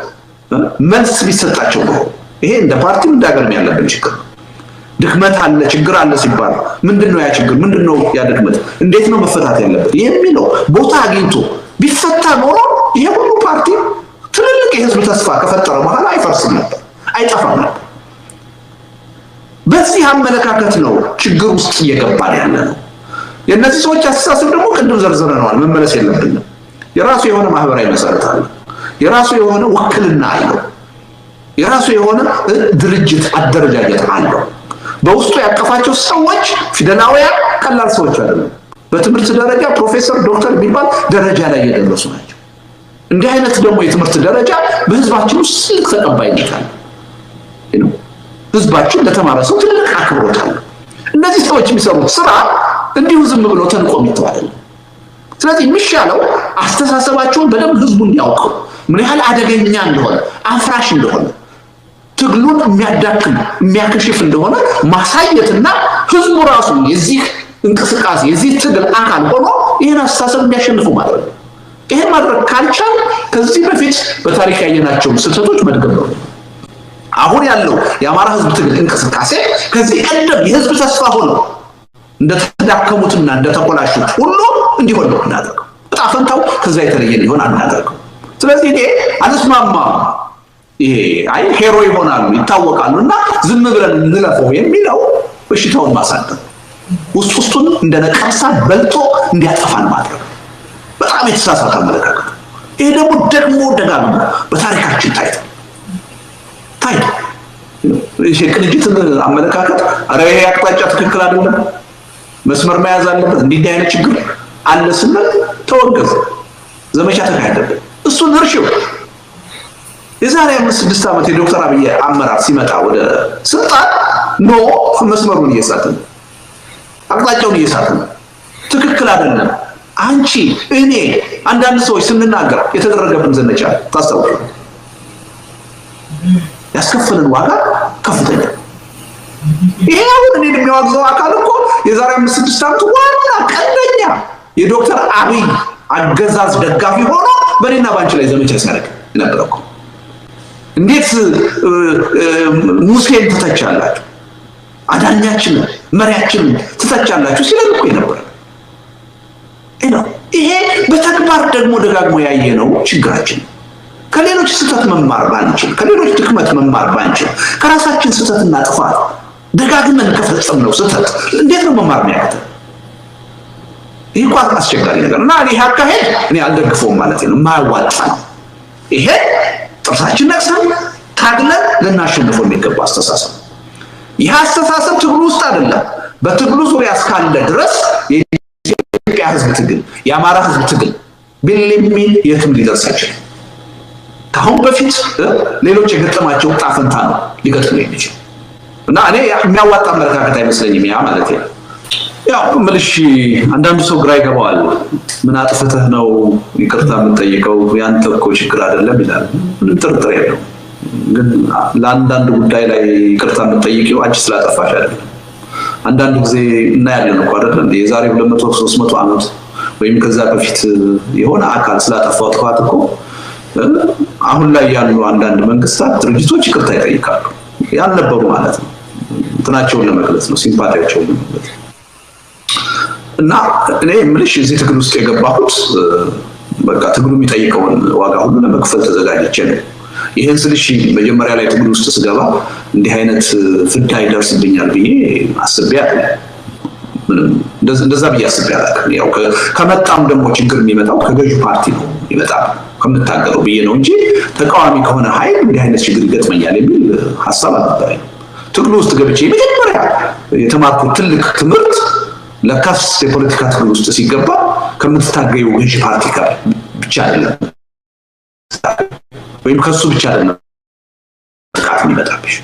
መልስ ቢሰጣቸው ነው። ይሄ እንደ ፓርቲ እንዳገርም ያለብን ችግር ነው። ድክመት አለ ችግር አለ ሲባል ምንድነው ያ ችግር? ምንድነው ያ ድክመት? እንዴት ነው መፈታት ያለበት የሚለው ቦታ አግኝቶ ቢፈታ ኖሮ ይሄ ሁሉ ፓርቲ ትልልቅ የህዝብ ተስፋ ከፈጠረ በኋላ አይፈርስም ነበር፣ አይጠፋም ነበር። በዚህ አመለካከት ነው ችግር ውስጥ እየገባን ያለ ነው። የእነዚህ ሰዎች አስተሳሰብ ደግሞ ቅድም ዘርዝረነዋል፣ መመለስ የለብንም። የራሱ የሆነ ማህበራዊ መሰረት አለ፣ የራሱ የሆነ ውክልና አለው፣ የራሱ የሆነ ድርጅት አደረጃጀት አለው። በውስጡ ያቀፋቸው ሰዎች ፊደላውያን ቀላል ሰዎች አይደሉም። በትምህርት ደረጃ ፕሮፌሰር ዶክተር ቢባል ደረጃ ላይ የደረሱ ናቸው። እንዲህ አይነት ደግሞ የትምህርት ደረጃ በህዝባችን ውስጥ ትልቅ ተቀባይነት አለ። ህዝባችን ለተማረ ሰው ትልቅ አክብሮት አለ። እነዚህ ሰዎች የሚሰሩት ስራ እንዲሁ ዝም ብሎ ተንቆ የሚተው አይደለም። ስለዚህ የሚሻለው አስተሳሰባቸውን በደንብ ህዝቡ እንዲያውቀው ምን ያህል አደገኛ እንደሆነ አፍራሽ እንደሆነ ትግሉን የሚያዳክም የሚያከሽፍ እንደሆነ ማሳየትና ህዝቡ ራሱ የዚህ እንቅስቃሴ የዚህ ትግል አካል ሆኖ ይሄን አስተሳሰብ እንዲያሸንፉ ማድረግ። ይሄን ማድረግ ካልቻል ከዚህ በፊት በታሪክ ያየናቸው ስህተቶች መድገም ነው። አሁን ያለው የአማራ ህዝብ ትግል እንቅስቃሴ ከዚህ ቀደም የህዝብ ተስፋ ሆኖ እንደተዳከሙትና እንደተቆላሹት ሁሉ እንዲሆን ነው እናደርገው። እጣ ፈንታው ከዛ የተለየ ሊሆን አናደርገው። ስለዚህ እኔ አልስማማም። ይሄ አይ ሄሮ ይሆናሉ ይታወቃሉና ዝም ብለን እንለፈው የሚለው በሽታውን ማሳደግ ውስጡን እንደነቀርሳ በልቶ እንዲያጠፋን ማድረግ በጣም የተሳሳተ አመለካከት። ይሄ ደግሞ ደጋግሞ በታሪካችን ታይቶ ይሄ ቅንጅት አመለካከት አረ ይሄ አቅጣጫ ትክክል አይደለም መስመር መያዝ አለበት እንዲህ አይነት ችግር አለ ስንል ተወገዘ፣ ዘመቻ ተካሄደበት። እሱን እርሺው የዛሬ 5-6 ዓመት የዶክተር አብይ አመራር ሲመጣ ወደ ስልጣን ኖ መስመሩን እየሳተ አቅጣጫውን እየሳተ ትክክል አይደለም አንቺ እኔ አንዳንድ ሰዎች ስንናገር የተደረገብን ዘመቻ ታስታውቁ ያስከፈለን ዋጋ ከፍተኛ። ይሄ አሁን እኔ የሚያወግዘው አካል እኮ የዛሬ 5-6 ዓመት ዋና ቀንደኛ የዶክተር አብይ አገዛዝ ደጋፊ ሆኖ በእኔና ባንቺ ላይ ዘመቻ ሲያደርግ ነበር እኮ። እንዴት ሙስሊም ተተቻላችሁ አዳኛችን መሪያችን ተተቻላችሁ ሲል እኮ ነበር። ይሄ በተግባር ደግሞ ደጋግሞ ያየነው ችግራችን። ከሌሎች ስህተት መማር ባንችል ከሌሎች ድክመት መማር ባንችል ከራሳችን ስህተትና ጥፋት ደጋግመን ከፈጸምነው ስህተት እንዴት ነው መማር የሚያቀተው? ይሄ ቋት አስቸጋሪ ነገር እና ይሄ አካሄድ እኔ አልደግፈውም ማለት ነው። የማያዋጣ ነው። ይሄ ጥርሳችን ነክሰን ታግለን ልናሸንፈው የሚገባ አስተሳሰብ። ይህ አስተሳሰብ ትግሉ ውስጥ አይደለም በትግሉ ዙሪያ እስካለ ድረስ የኢትዮጵያ ህዝብ ትግል የአማራ ህዝብ ትግል ቢልሚል የትም ሊደርስ አይችልም። ካሁን በፊት ሌሎች የገጠማቸው ጣፈንታ ነው ሊገጥሙ የሚችል እና እኔ የሚያዋጣ አመለካከት አይመስለኝም ያ ማለት ነው። ያው ምልሽ አንዳንዱ ሰው ግራ ይገባዋል። ምን አጥፍተህ ነው ይቅርታ የምትጠይቀው? ያንተ እኮ ችግር አይደለም ይላል። ምን ጥርጥር የለው። ግን ለአንዳንድ ጉዳይ ላይ ይቅርታ የምትጠይቀው አንቺ ስላጠፋሽ አይደለም። አንዳንድ ጊዜ እናያለን እኮ አይደለም የዛሬ 200-300 ዓመት ወይም ከዛ በፊት የሆነ አካል ስላጠፋው ጥፋት እኮ አሁን ላይ ያሉ አንዳንድ መንግስታት ድርጅቶች ይቅርታ ይጠይቃሉ። ያልነበሩ ማለት ነው። እንትናቸውን ለመግለጽ ነው፣ ሲምፓቲያቸውን ለመግለጽ እና እኔ ምልሽ እዚህ ትግል ውስጥ የገባሁት በቃ ትግሉ የሚጠይቀውን ዋጋ ሁሉ ለመክፈል ተዘጋጅቼ ነው። ይሄን ስልሽ መጀመሪያ ላይ ትግል ውስጥ ስገባ እንዲህ አይነት ፍዳ ይደርስብኛል ብዬ አስቤ አይደለም። እንደዛ ብዬ አስቤ አላውቅም። ያው ከመጣም ደግሞ ችግር የሚመጣው ከገዢ ፓርቲ ነው ይመጣል ከምታገለው ብዬ ነው እንጂ ተቃዋሚ ከሆነ ኃይል እንዲህ አይነት ችግር ይገጥመኛል የሚል ሐሳብ አልነበረኝ። ትግሉ ውስጥ ገብቼ መጀመሪያ የተማርኩት ትልቅ ትምህርት ለካስ የፖለቲካ ትግል ውስጥ ሲገባ ከምትታገዩ ገዢ ፓርቲ ጋር ብቻ አይደለም ወይም ከሱ ብቻ አይደለም ጥቃት የሚመጣብሽ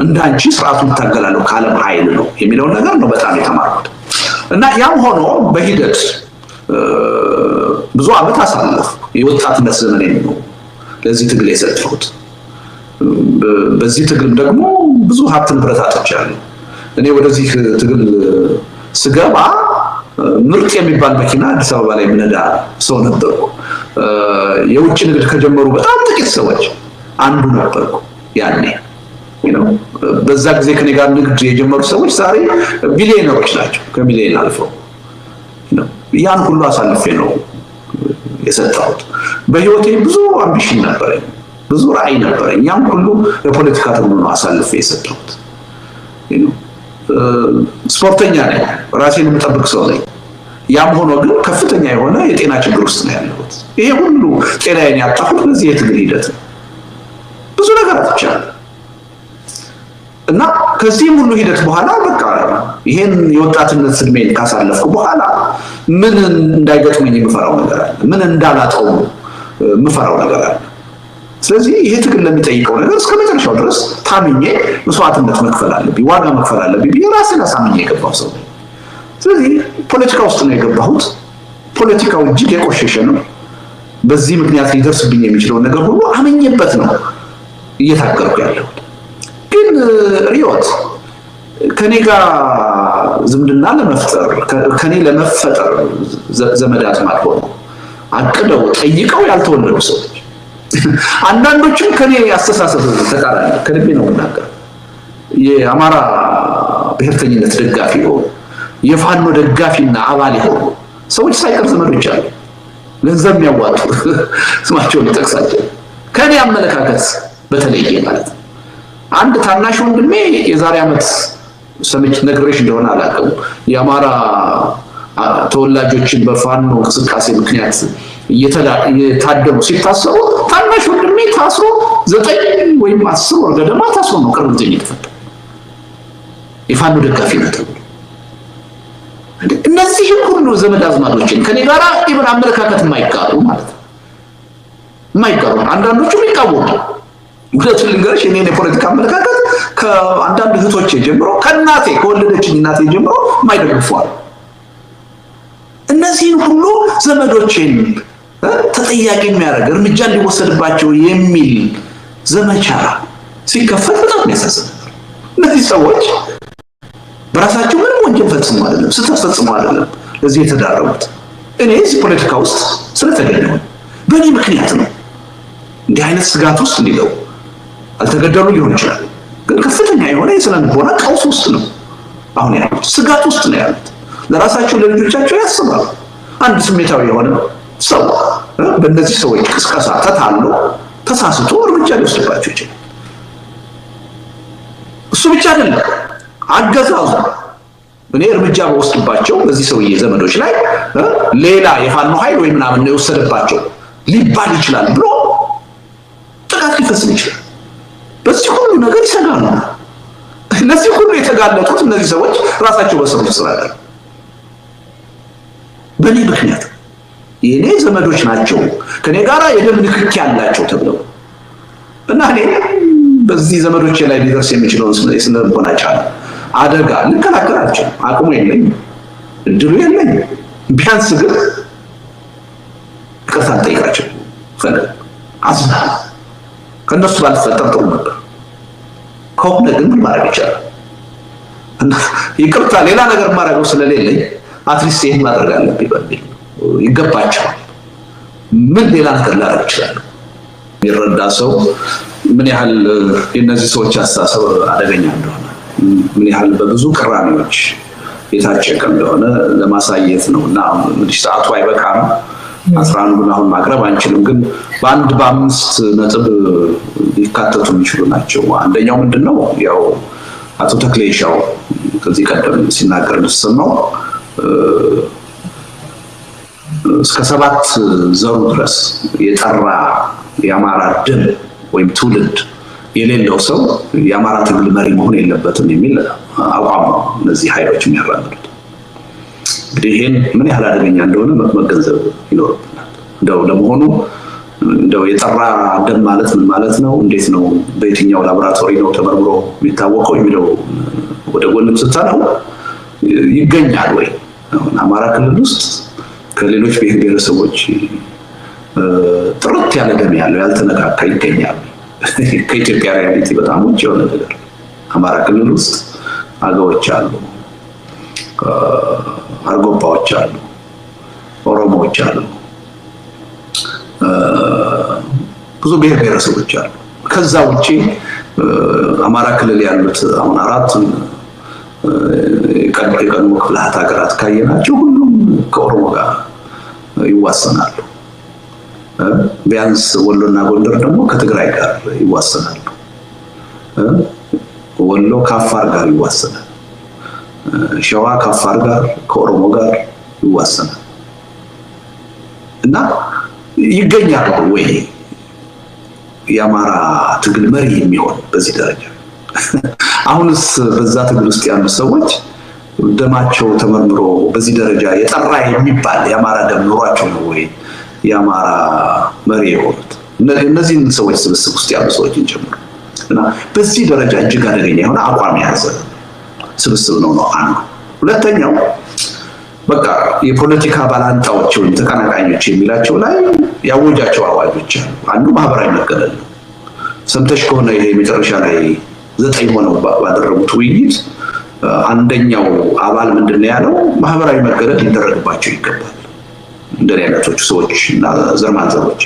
እንዳንቺ ስርዓቱን ታገላለሁ ካለም ኃይል ነው የሚለው ነገር ነው በጣም የተማርኩት። እና ያም ሆኖ በሂደት ብዙ ዓመት አሳለፍ የወጣትነት ዘመኔን ነው ለዚህ ትግል የሰጠሁት። በዚህ ትግል ደግሞ ብዙ ሀብት ንብረት አጥቻለሁ። እኔ ወደዚህ ትግል ስገባ ምርጥ የሚባል መኪና አዲስ አበባ ላይ ምነዳ ሰው ነበርኩ። የውጭ ንግድ ከጀመሩ በጣም ጥቂት ሰዎች አንዱ ነበርኩ ያኔ። በዛ ጊዜ ከኔ ጋር ንግድ የጀመሩ ሰዎች ዛሬ ቢሊዮነሮች ናቸው፣ ከሚሊዮን አልፈው። ያን ሁሉ አሳልፌ ነው የሰጠሁት። በህይወቴ ብዙ አምቢሽን ነበረኝ፣ ብዙ ራዕይ ነበረኝ። ያን ሁሉ ለፖለቲካ ትግሉ ነው አሳልፌ የሰጠሁት። ስፖርተኛ ነኝ፣ ራሴን የምጠብቅ ሰው ነኝ። ያም ሆኖ ግን ከፍተኛ የሆነ የጤና ችግር ውስጥ ነው ያለሁት። ይሄ ሁሉ ጤናዬን ያጣሁት በዚህ የትግል ሂደት ነው። ብዙ ነገር አጥቻለሁ እና ከዚህ ሁሉ ሂደት በኋላ በቃ ይሄን የወጣትነት እድሜን ካሳለፍኩ በኋላ ምን እንዳይገጥመኝ የምፈራው ነገር አለ፣ ምን እንዳላጠው የምፈራው ነገር አለ። ስለዚህ ይሄ ትግል ለሚጠይቀው ነገር እስከ መጨረሻው ድረስ ታምኜ መስዋዕትነት መክፈል አለብኝ፣ ዋጋ መክፈል አለብኝ ብዬ ራሴን አሳምኜ የገባው ሰው ነኝ። ስለዚህ ፖለቲካ ውስጥ ነው የገባሁት። ፖለቲካው እጅግ የቆሸሸ ነው። በዚህ ምክንያት ሊደርስብኝ የሚችለው ነገር ሁሉ አመኘበት ነው እየታገልኩ ያለሁት። ግን ሪዮት ከኔ ጋር ዝምድና ለመፍጠር ከኔ ለመፈጠር ዘመድ አዝማድ ሆኖ አቅደው ጠይቀው ያልተወለዱ ሰዎች አንዳንዶችም ከኔ አስተሳሰብ ተቃራኒ ከልቤ ነው እናገር የአማራ ብሔርተኝነት ደጋፊ ሆኖ የፋኖ ደጋፊና አባል ሆኖ ሰዎች ሳይቀር ዘመዶች አሉ ገንዘብ የሚያዋጡ ስማቸውን ጠቅሳቸው ከኔ አመለካከት በተለየ ማለት አንድ ታናሽ ወንድሜ የዛሬ ዓመት ሰምቼ ነግሬሽ እንደሆነ አላውቅም የአማራ ተወላጆችን በፋኖ እንቅስቃሴ ምክንያት እየታደሙ ሲታሰሩ ታናሽ ወንድሜ ታስሮ 9 ወይም 10 ወር ገደማ ታስሮ ነው ቅርብ ጊዜ የተፈታው የፋኖ ደጋፊ ነው ተብሎ እነዚህ ሁሉ ዘመድ አዝማዶችን ከኔ ጋራ ይብራ አመለካከት የማይጋሩ ማለት ነው የማይጋሩ አንዳንዶቹ ይቃወማሉ ሁለቱን ልንገርሽ እኔ የፖለቲካ አመለካከት ከአንዳንድ እህቶቼ ጀምሮ ከእናቴ ከወለደችኝ እናቴ ጀምሮ የማይደግፏል እነዚህ ሁሉ ዘመዶችን ተጠያቂ የሚያደርግ እርምጃ እንዲወሰድባቸው የሚል ዘመቻ ሲከፈት በጣም ያሳዝናል እነዚህ ሰዎች በራሳቸው ምንም ወንጀል ፈጽመው አይደለም ስተፈጽመው አይደለም ለዚህ የተዳረጉት እኔ እዚህ ፖለቲካ ውስጥ ስለተገኘሁ በእኔ ምክንያት ነው እንዲህ አይነት ስጋት ውስጥ ሊገቡ አልተገደሉ ሊሆን ይችላል ግን ከፍተኛ የሆነ የስነልቦና ቀውስ ውስጥ ነው አሁን ያሉት ስጋት ውስጥ ነው ያሉት ለራሳቸው ለልጆቻቸው ያስባሉ አንድ ስሜታዊ የሆነ ሰው በእነዚህ ሰዎች ቅስቀሳ ተታሎ ተሳስቶ እርምጃ ሊወስድባቸው ይችላል እሱ ብቻ አይደለም አገዛዙ እኔ እርምጃ በወስድባቸው በዚህ ሰውዬ ዘመዶች ላይ ሌላ የፋኖ ኃይል ወይ ምናምን ነው የወሰደባቸው ሊባል ይችላል ብሎ ጥቃት ሊፈጽም ይችላል በዚህ ሁሉ ነገር ይሰጋሉ ለዚህ ሁሉ የተጋለጡት እነዚህ ሰዎች ራሳቸው በሰሩት ስራ ላይ በእኔ ምክንያት የኔ ዘመዶች ናቸው ከኔ ጋራ የደም ንክኪ ያላቸው ተብለው እና እኔ በዚህ ዘመዶች ላይ ሊደርስ የሚችለው ስነልቦና ጫና አደጋ ልከላከላቸው አቅሙ የለኝ እድሉ የለኝ ቢያንስ ግን ይቅርታ ጠይቃቸው ፈለግ አዝና ከነሱ ባልፈጠር ጥሩ ነበር ከሆነ ግን ማድረግ ይቻላል እና ይቅርታ ሌላ ነገር ማድረግ ስለሌለኝ አትሊስት ይሄን ማድረግ አለብኝ በሚል ይገባቸዋል ምን ሌላ ነገር ላደርግ ይችላል ይረዳ ሰው ምን ያህል የነዚህ ሰዎች አስተሳሰብ አደገኛ እንደሆነ ምን ያህል በብዙ ቅራኔዎች የታጨቀ እንደሆነ ለማሳየት ነውና እንግዲህ ሰዓቱ አይበቃም 11 አሁን ማቅረብ አንችልም ግን በአንድ በአምስት ነጥብ ሊካተቱ የሚችሉ ናቸው አንደኛው ምንድነው ያው አቶ ተክሌሻው ከዚህ ቀደም ሲናገር እንደሰማው እስከ 7 ዘሩ ድረስ የጠራ የአማራ ደም ወይም ትውልድ የሌለው ሰው የአማራ ትግል መሪ መሆን የለበትም የሚል አቋም ነው እነዚህ ኃይሎች የሚያራምዱት እንግዲህ ይሄን ምን ያህል አደገኛ እንደሆነ መገንዘብ ይኖርብናል እንደው ለመሆኑ እንደው የጠራ ደም ማለት ምን ማለት ነው እንዴት ነው በየትኛው ላቦራቶሪ ነው ተመርምሮ የሚታወቀው የሚለው ወደ ጎን ተጣጣው ይገኛል ወይ አማራ ክልል ውስጥ ከሌሎች ብሔረሰቦች ጥርት ያለ ደም ያለው ያልተነካካ ይገኛል ከኢትዮጵያ ሪያሊቲ በጣም ውጭ የሆነ ነገር አማራ ክልል ውስጥ አገዎች አሉ አርጎባዎች አሉ ኦሮሞዎች አሉ ብዙ ብሔረሰቦች አሉ ከዛ ውጪ አማራ ክልል ያሉት አሁን 4 የቀድሞ ክፍላት ሀገራት ካየናቸው ሁሉም ከኦሮሞ ጋር ይዋሰናሉ ቢያንስ ወሎና ጎንደር ደግሞ ከትግራይ ጋር ይዋሰናሉ ወሎ ከአፋር ጋር ይዋሰናል ሸዋ ከአፋር ጋር ከኦሮሞ ጋር ይዋሰናል እና ይገኛል ወይ የአማራ ትግል መሪ የሚሆን በዚህ ደረጃ አሁንስ በዛ ትግል ውስጥ ያሉ ሰዎች ደማቸው ተመርምሮ በዚህ ደረጃ የጠራ የሚባል የአማራ ደም ኖሯቸው ነው ወይ የአማራ መሪ የሆኑት እነዚህን ሰዎች ስብስብ ውስጥ ያሉ ሰዎችን ጨምሮ እና በዚህ ደረጃ እጅግ አደገኛ የሆነ አቋም ያዘ ስብስብ ነው አንዱ ሁለተኛው በቃ የፖለቲካ ባላንጣዎች ወይም ተቀናቃኞች የሚላቸው ላይ ያወጃቸው አዋጆች አንዱ ማህበራዊ መገለል ሰምተሽ ከሆነ ይሄ መጨረሻ ላይ 9 ሆነው ባደረጉት ውይይት አንደኛው አባል ምንድነው ያለው ማህበራዊ መገለል ሊደረግባቸው ይገባል እንደኔ አይነቶቹ ሰዎች እና ዘርማንዘሮች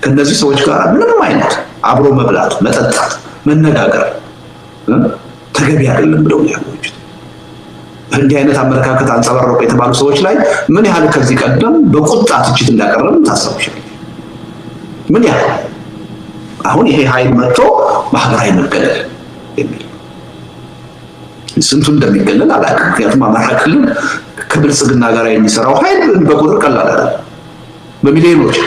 ከነዚህ ሰዎች ጋር ምንም አይነት አብሮ መብላት መጠጣት መነጋገር ተገቢ አይደለም ብለው ያሉት እንዲህ አይነት አመለካከት አንጸባረቁ የተባሉ ሰዎች ላይ ምን ያህል ከዚህ ቀደም በቁጣ ትችት እንዳቀረበ ታስታውሻለሽ ምን ያህል አሁን ይሄ ኃይል መጥቶ ማህበራዊ መገለል የሚል ስንቱ እንደሚገለል አላውቅም ምክንያቱም አማራ ክልል ከብልጽግና ጋር የሚሰራው ኃይል በቁጥር ቀላል አይደለም በሚሊዮኖች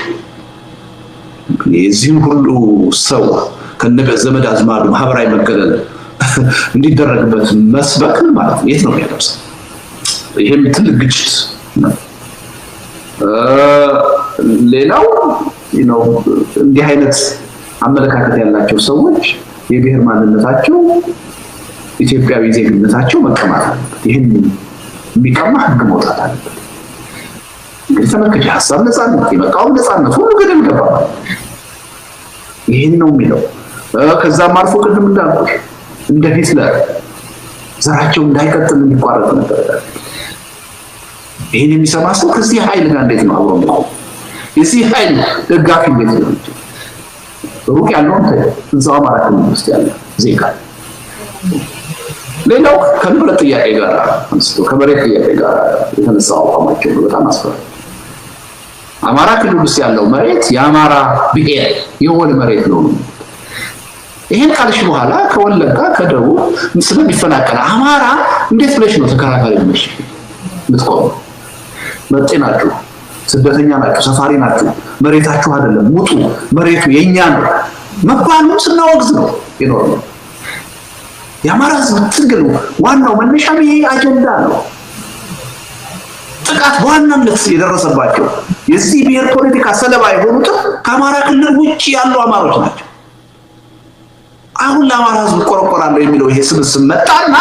የዚህም ሁሉ ሰው ከነዘመድ አዝማዱ ማህበራዊ መገለል እንዲደረግበት መስበክ ማለት ነው የት ነው የሚያደርሰው ይሄም ትልቅ ግጭት ነው ሌላው እንዲህ አይነት አመለካከት ያላቸው ሰዎች የብሔር ማንነታቸው ኢትዮጵያዊ ዜግነታቸው መቀማት አለበት ይሄን የሚቀማ ህግ መውጣት አለበት እንግዲህ ተመልከች ሐሳብ ነፃነት የመቃወም ነፃነት ሁሉ ገደል ገባ ይሄን ነው የሚለው ከዛም አልፎ ቅድም እንዳልኩሽ እንደ ሂትለር ዘራቸው እንዳይቀጥል እንዲቋረጥ ነበር ይሄን የሚሰማ ሰው ከዚህ ኃይል ጋር እንዴት ነው አብሮ ነው የዚህ ኃይል ደጋፊ እንዴት ነው ሩቅ ያለው እዛው አማራ ክልል ውስጥ ያለ ዜጋ ሌላው ከመሬት ጥያቄ ጋር አንስቶ ከመሬት ጥያቄ ጋር የተነሳው አቋማቸው በጣም አስፈሪ አማራ ክልል ውስጥ ያለው መሬት የአማራ ብሔር የወል መሬት ነው ይሄን ካልሽ በኋላ ከወለጋ ከደቡብ ስለሚፈናቀል አማራ እንዴት ብለሽ ነው ተከራካሪ ነሽ ምትቆም መጤናችሁ ስደተኛ ናችሁ ሰፋሪ ናችሁ መሬታችሁ አይደለም ሙጡ መሬቱ የኛ ነው መባሉ ስናወግዝ ነው ይኖርነው የአማራ ህዝብ ትግል ዋናው መነሻ ይሄ አጀንዳ ነው ጥቃት ዋናነት የደረሰባቸው የዚህ ብሔር ፖለቲካ ሰለባ የሆኑት ከአማራ ክልል ውጪ ያሉ አማሮች ናቸው አሁን ለአማራ ህዝብ ቆርቆራለሁ የሚለው ይሄ ስብስብ መጣና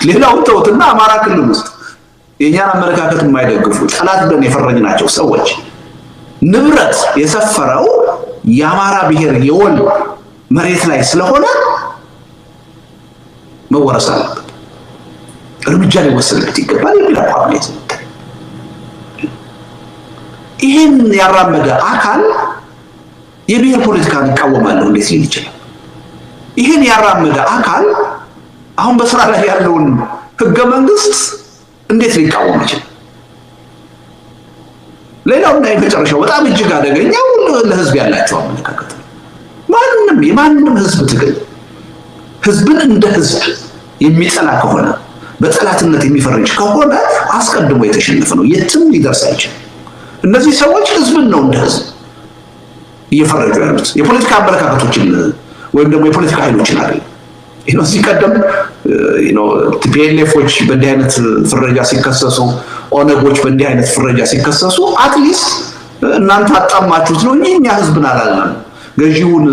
ሌላው ተውትና አማራ ክልል ውስጥ የኛን አመለካከት የማይደግፉ ጠላት ብለን የፈረጅናቸው ሰዎች ንብረት የሰፈረው የአማራ ብሔር የወል መሬት ላይ ስለሆነ መወረስ አለበት እርምጃ ሊወሰድበት ይገባል የሚል አቋም ነው ይሄን ያራመደ አካል የብሔር ፖለቲካን ይቃወማል እንዴት ሊል ይችላል ይሄን ያራመደ አካል አሁን በስራ ላይ ያለውን ህገ መንግስት እንዴት ሊቃወም ይችላል ሌላውና የመጨረሻው በጣም እጅግ አደገኛው ለህዝብ ያላቸው አመለካከት የማንም ህዝብ ትግል ህዝብን እንደ ህዝብ የሚጠላ ከሆነ በጠላትነት የሚፈርጅ ከሆነ አስቀድሞ የተሸነፈ ነው የትም ሊደርስ አይችልም እነዚህ ሰዎች ህዝብን ነው እንደ ህዝብ እየፈረጁ ያሉት የፖለቲካ አመለካከቶችን ወይም ደግሞ የፖለቲካ ኃይሎችን አይደል ሲቀደም ቲፒኤልኤፎች በእንዲህ አይነት ፍረጃ ሲከሰሱ ኦነጎች በእንዲህ አይነት ፍረጃ ሲከሰሱ አትሊስት እናንተ አጣማችሁት ነው እንጂ እኛ ህዝብን አላልንም ገዢውን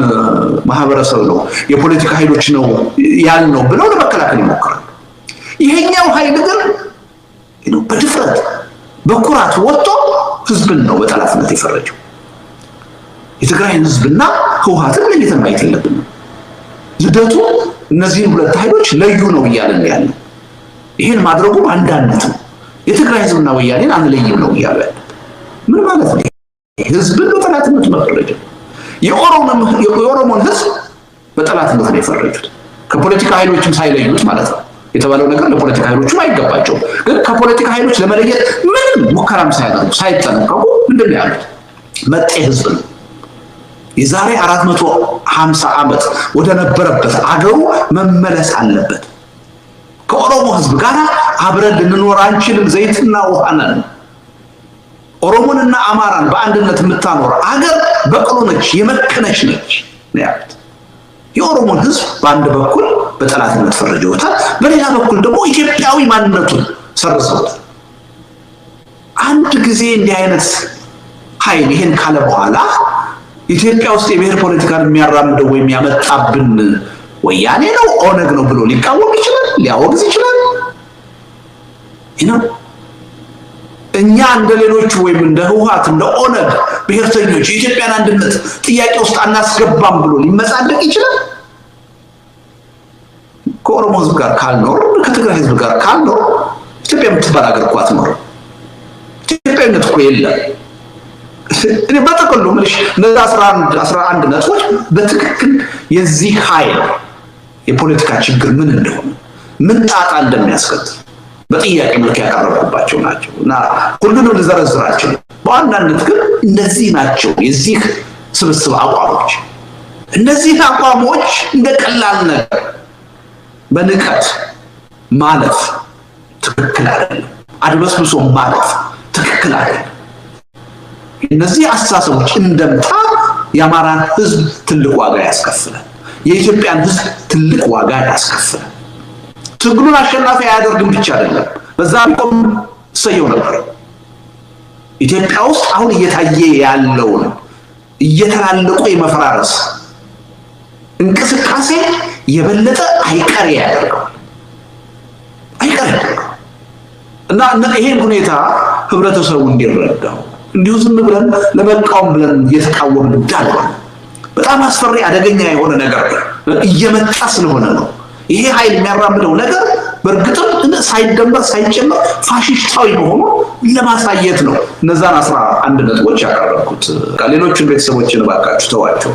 ማህበረሰብ ነው የፖለቲካ ኃይሎች ነው ያልነው ብለው ለመከላከል ይሞክራሉ ይሄኛው ኃይል ግን በድፍረት በኩራት ወጥቶ ህዝብን ነው በጠላትነት የፈረጀው የትግራይ ህዝብና ህወሓትን ለይተን ማየት የለብንም ልደቱ እነዚህ ሁለት ኃይሎች ለዩ ነው ይያለን ያለው ይሄን ማድረጉ አንዳንነት ነው የትግራይ ህዝብና ወያኔን አንለይም ነው ይያለ ምን ማለት ነው ህዝብን በጠላትነት መፈረጀ የኦሮሞን ህዝብ በጠላትነት ነው የፈረጁት ከፖለቲካ ኃይሎችም ሳይለዩት ማለት ነው የተባለው ነገር ለፖለቲካ ኃይሎችም አይገባቸው ግን ከፖለቲካ ኃይሎች ለመለየት ምንም ሙከራም ሳያደርጉ ሳይጠነቀቁ ምንድነው ያሉት መጤ ህዝብ ነው የዛሬ 450 ዓመት ወደ ነበረበት አገሩ መመለስ አለበት ከኦሮሞ ህዝብ ጋር አብረን ልንኖር አንችልም ዘይትና ውሃ ነን ኦሮሞንና አማራን በአንድነት የምታኖር አገር በቅሎ ነች የመከነች ነች ያሉት የኦሮሞን ህዝብ በአንድ በኩል በጠላትነት ፈርጀውታል በሌላ በኩል ደግሞ ኢትዮጵያዊ ማንነቱን ሰርዘውታል አንድ ጊዜ እንዲህ አይነት ኃይል ይሄን ካለ በኋላ ኢትዮጵያ ውስጥ የብሔር ፖለቲካን የሚያራምደው ወይም ያመጣብን ወያኔ ነው ኦነግ ነው ብሎ ሊቃወም ይችላል ሊያወግዝ ይችላል እኛ እንደሌሎቹ ወይም እንደ ህወሓት እንደ ኦነግ ብሔርተኞች የኢትዮጵያን አንድነት ጥያቄ ውስጥ አናስገባም ብሎ ሊመጻደቅ ይችላል ከኦሮሞ ህዝብ ጋር ካልኖር ከትግራይ ህዝብ ጋር ካልኖር ኢትዮጵያ የምትባል ሀገር እኮ አትኖርም። ኢትዮጵያዊነት እኮ የለም። እኔ በጠቅሉ ምንሽ እነዛ 11 ነጥቦች በትክክል የዚህ ኃይል የፖለቲካ ችግር ምን እንደሆነ ምን ጣጣ እንደሚያስከትል በጥያቄ መልክ ያቀረብኩባቸው ናቸው እና ሁሉንም ልዘረዝራቸው። በአንዳንድ ግን እነዚህ ናቸው የዚህ ስብስብ አቋሞች። እነዚህ አቋሞች እንደ ቀላል ነገር በንቀት ማለፍ ትክክል አይደለም። አድበስብሶ ማለፍ ትክክል አይደለም። እነዚህ አስተሳሰቦች እንደምታ የአማራን ህዝብ ትልቅ ዋጋ ያስከፍላል። የኢትዮጵያን ህዝብ ትልቅ ዋጋ ያስከፍላል። ትግሉን አሸናፊ ያደርግም ብቻ አይደለም። በዛ ቆም ሰየው ነበር። ኢትዮጵያ ውስጥ አሁን እየታየ ያለውን እየተላለቁ የመፈራረስ እንቅስቃሴ የበለጠ አይቀሬ ያደርጋል እና ይሄን ሁኔታ ህብረተሰቡ እንዲረዳው እንዲሁ ዝም ብለን ለመቃወም ብለን እየተቃወምን እንዳልሆነ በጣም አስፈሪ አደገኛ የሆነ ነገር እየመጣ ስለሆነ ነው። ይሄ ኃይል የሚያራምደው ነገር በእርግጥም ሳይደመር ሳይጨመር ፋሽስታዊ መሆኑ ለማሳየት ነው እነዛን 11 ነጥቦች ያቀረብኩት። ሌሎችን ቤተሰቦችን ባካችሁ ተዋቸው፣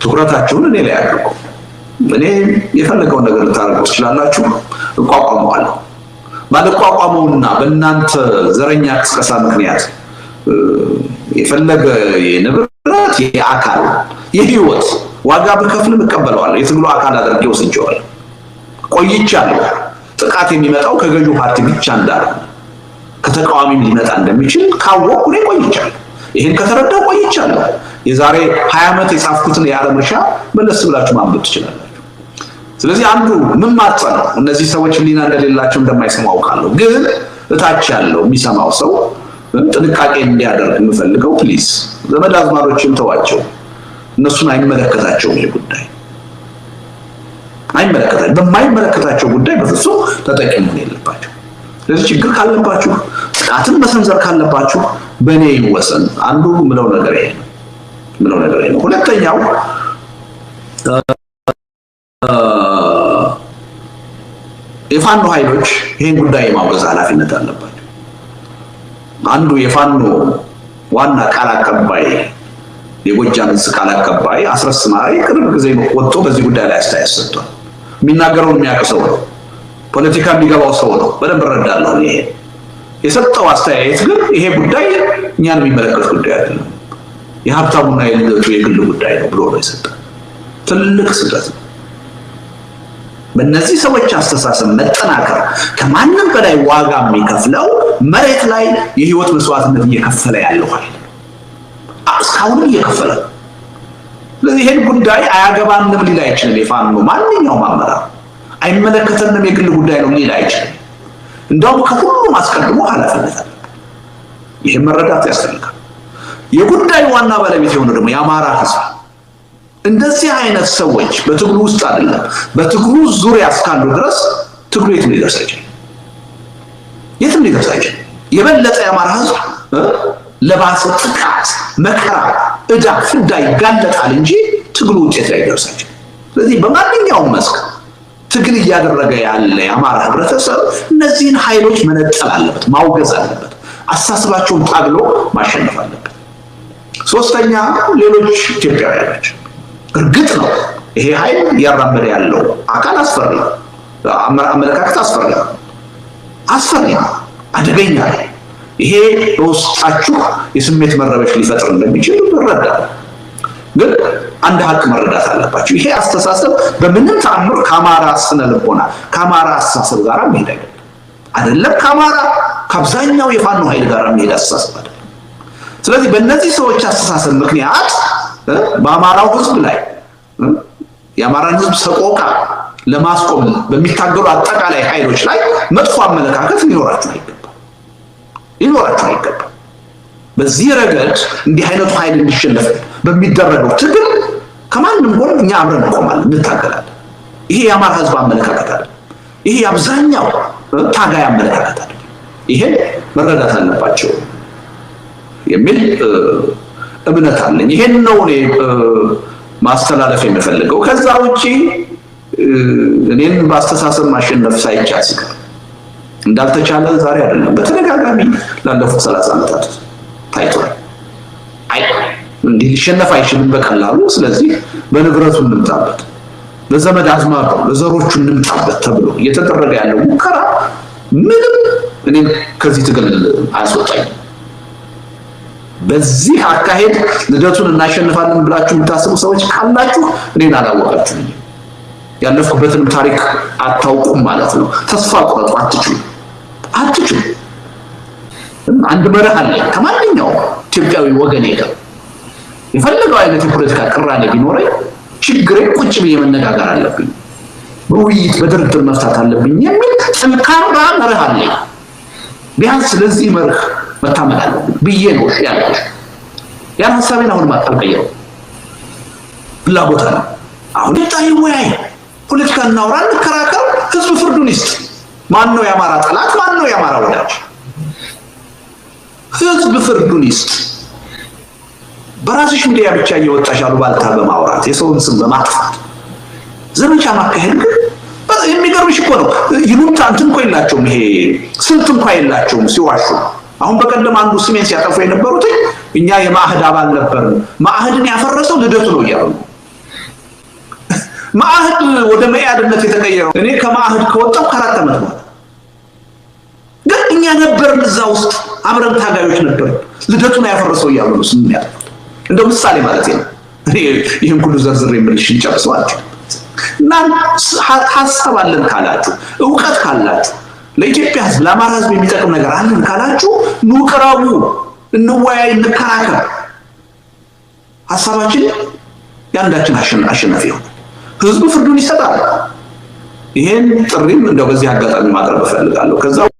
ትኩረታችሁን እኔ ላይ አድርጉ። እኔ የፈለገውን ነገር ልታረጉ ትችላላችሁ፣ እቋቋመዋለሁ። ባለቋቋመውና በእናንተ ዘረኛ ቅስቀሳ ምክንያት የፈለገ የንብረት የአካል የህይወት ዋጋ በከፍል መቀበለዋል። የትግሉ አካል አድርጌ ወስጄዋለሁ። ቆይቻለሁ። ጥቃት የሚመጣው ከገዢው ፓርቲ ብቻ እንዳልሆነ ከተቃዋሚም ሊመጣ እንደሚችል ካወቅኩ እኔ ቆይቻለሁ። ይሄን ከተረዳው ቆይቻለሁ። የዛሬ 20 ዓመት የጻፍኩትን የዓለም እርሻ መለስ ብላችሁ ማንበብ ትችላላችሁ። ስለዚህ አንዱ ምን ማጽነው እነዚህ ሰዎች ሊና እንደሌላቸው እንደማይሰሙ አውቃለሁ። ግን እታች ያለው የሚሰማው ሰው ጥንቃቄ እንዲያደርግ የምፈልገው ፕሊዝ ዘመድ አዝማዶችን ተዋቸው። እነሱን አይመለከታቸውም ይሄ ጉዳይ አይመለከታቸውም። በማይመለከታቸው ጉዳይ በፍጹም ተጠቂ መሆን የለባቸው። ስለዚህ ችግር ካለባችሁ ጥቃትን መሰንዘር ካለባችሁ በእኔ ይወሰን። አንዱ ምለው ነገር ይሄ ነው። ሁለተኛው የፋኖ ኃይሎች ይሄን ጉዳይ የማውገዝ ኃላፊነት አለባቸው። አንዱ የፋኖ ዋና ቃል አቀባይ የጎጃም ዕዝ ቃል አቀባይ አስረስ ማሪ ቅርብ ጊዜ ወጥቶ በዚህ ጉዳይ ላይ አስተያየት ሰጥቷል። የሚናገረውን የሚያውቅ ሰው ነው፣ ፖለቲካ የሚገባው ሰው ነው። በደንብ እረዳለሁ። ይሄ የሰጠው አስተያየት ግን ይሄ ጉዳይ እኛን የሚመለከት ጉዳይ አይደለም፣ የሀብታሙና የልደቱ የግል ጉዳይ ነው ብሎ ነው የሰጠው። ትልቅ ስህተት ነው። በእነዚህ ሰዎች አስተሳሰብ መጠናከር ከማንም በላይ ዋጋ የሚከፍለው መሬት ላይ የህይወት መስዋዕትነት እየከፈለ ያለው ኃይል እስካሁንም እየከፈለ። ስለዚህ ይሄን ጉዳይ አያገባንም ሊል አይችልም። የፋኖ ማንኛውም አመራር አይመለከተንም የግል ጉዳይ ነው ሊል አይችልም። እንደውም ከሁሉም አስቀድሞ ኃላፊነት አለ። ይሄን መረዳት ያስፈልጋል። የጉዳዩ ዋና ባለቤት የሆነው ደግሞ የአማራ ህዝብ እንደዚህ አይነት ሰዎች በትግሉ ውስጥ አይደለም በትግሉ ዙሪያ እስካሉ ድረስ ትግሉ የትም ሊደርስ አይችልም። የበለጠ የአማራ ህዝብ ለባሰ ጥቃት፣ መከራ፣ ዕዳ፣ ፍዳ ይጋለጣል እንጂ ትግሉ ውጤት ላይ ይደርስ አይችልም። ስለዚህ በማንኛውም መስክ ትግል እያደረገ ያለ የአማራ ህብረተሰብ እነዚህን ኃይሎች መነጠል አለበት፣ ማውገዝ አለበት፣ አስተሳሰባቸውን ታግሎ ማሸነፍ አለበት። ሶስተኛ ሌሎች ኢትዮጵያውያኖች እርግጥ ነው ይሄ ኃይል ያራመደ ያለው አካል አስፈሪ አመለካከት አስፈሪ አደገኛ ነው። ይሄ በውስጣችሁ የስሜት መረበሽ ሊፈጥር እንደሚችል ይረዳል። ግን አንድ ሀቅ መረዳት አለባችሁ። ይሄ አስተሳሰብ በምንም ተአምር ከአማራ ስነ ልቦና ከአማራ አስተሳሰብ ጋር መሄድ አይደለም። ከአማራ ከአብዛኛው የፋኖ ኃይል ጋር መሄድ አስተሳሰብ አይደለም። ስለዚህ በእነዚህ ሰዎች አስተሳሰብ ምክንያት በአማራው ህዝብ ላይ የአማራን ህዝብ ሰቆቃ ለማስቆም በሚታገሉ አጠቃላይ ኃይሎች ላይ መጥፎ አመለካከት ሊኖራችሁ አይገባም። በዚህ ረገድ እንዲህ አይነቱ ኃይል እንዲሸነፍ በሚደረገው ትግል ከማንም ጎን እኛ አብረን እንቆማለን፣ እንታገላለን። ይሄ የአማራ ህዝብ አመለካከት አይደለም። ይሄ አብዛኛው ታጋይ አመለካከት አይደለም። ይሄን መረዳት አለባቸው የሚል እምነት አለኝ። ይሄን ነው እኔ ማስተላለፍ የምፈልገው። ከዛ ውጪ እኔን ባስተሳሰብ ማሸነፍ ሳይቻል ሲቀር እንዳልተቻለ ዛሬ አይደለም በተደጋጋሚ ላለፉት 30 ዓመታት ታይቷል። አይ እንዲህ ሊሸነፍ አይችልም በቀላሉ። ስለዚህ በንብረቱ እንምጣበት፣ በዘመድ አዝማዱ ለዘሮቹ እንምጣበት ተብሎ እየተደረገ ያለው ሙከራ ምንም እኔን ከዚህ ትግል አያስወጣኝ። በዚህ አካሄድ ልደቱን እናሸንፋለን ብላችሁ የምታስቡ ሰዎች ካላችሁ እኔን አላወቃችሁኝ፣ ያለፍኩበትንም ታሪክ አታውቁም ማለት ነው። ተስፋ ቁረጡ፣ አትችሉ። አንድ መርህ አለ ከማንኛውም ኢትዮጵያዊ ወገኔ ጋር የፈለገው አይነት የፖለቲካ ቅራኔ ቢኖረኝ ችግሬን ቁጭ ብዬ መነጋገር አለብኝ፣ በውይይት በድርድር መፍታት አለብኝ የሚል ጠንካራ መርህ አለ። ቢያንስ ስለዚህ መርህ መታመን አለብኝ ብዬ ነው ያልኩት። ያን ሐሳቤን አሁን አልቀየረው ፍላጎት ነው። አሁን ይወያይ፣ ፖለቲካ እናውራ፣ እንከራከር፣ ህዝብ ፍርዱን ይስጥ። ማን ነው የአማራ ጠላት፣ ማን ነው የአማራ ወዳጅ? ህዝብ ፍርዱን ይስጥ። በራስሽ ሚዲያ ብቻ እየወጣሽ አሉባልታ በማውራት የሰውን ስም በማጥፋት ዘመቻ ማካሄድ ግን የሚገርምሽ እኮ ነው። ይሉንታ እንትን እኮ የላቸውም፣ ይሄ ስልት እንኳን የላቸውም ሲዋሹ። አሁን በቀደም አንዱ ስሜን ሲያጠፉ የነበሩት እኛ የማህድ አባል ነበርን፣ ማህድን ያፈረሰው ልደቱ ነው እያሉ ማህድ ወደ መያድነት የተቀየረው እኔ ከማህድ ከወጣው 4 ዓመት በኋላ ግን እኛ ነበርን እዛ ውስጥ አብረን ታጋዮች ነበርን። ልደቱን ያፈረሰው እያሉ ነው ስም ያጠፉት። እንደው ምሳሌ ማለት ነው። ይሄን ሁሉ ዘርዝሬ ምልሽ እንጨርሰዋል። እና ሐሳብ አለን ካላችሁ፣ ዕውቀት ካላችሁ፣ ለኢትዮጵያ ሕዝብ ለአማራ ሕዝብ የሚጠቅም ነገር አለን ካላችሁ ኑ ቅረቡ፣ እንወያይ፣ እንከራከር። ሐሳባችን ያንዳችን አሸናፊ ይሆናል። ህዝቡ ፍርዱን ይሰጣል። ይሄን ጥሪም እንደው በዚህ አጋጣሚ ማቅረብ እፈልጋለሁ። ከዛ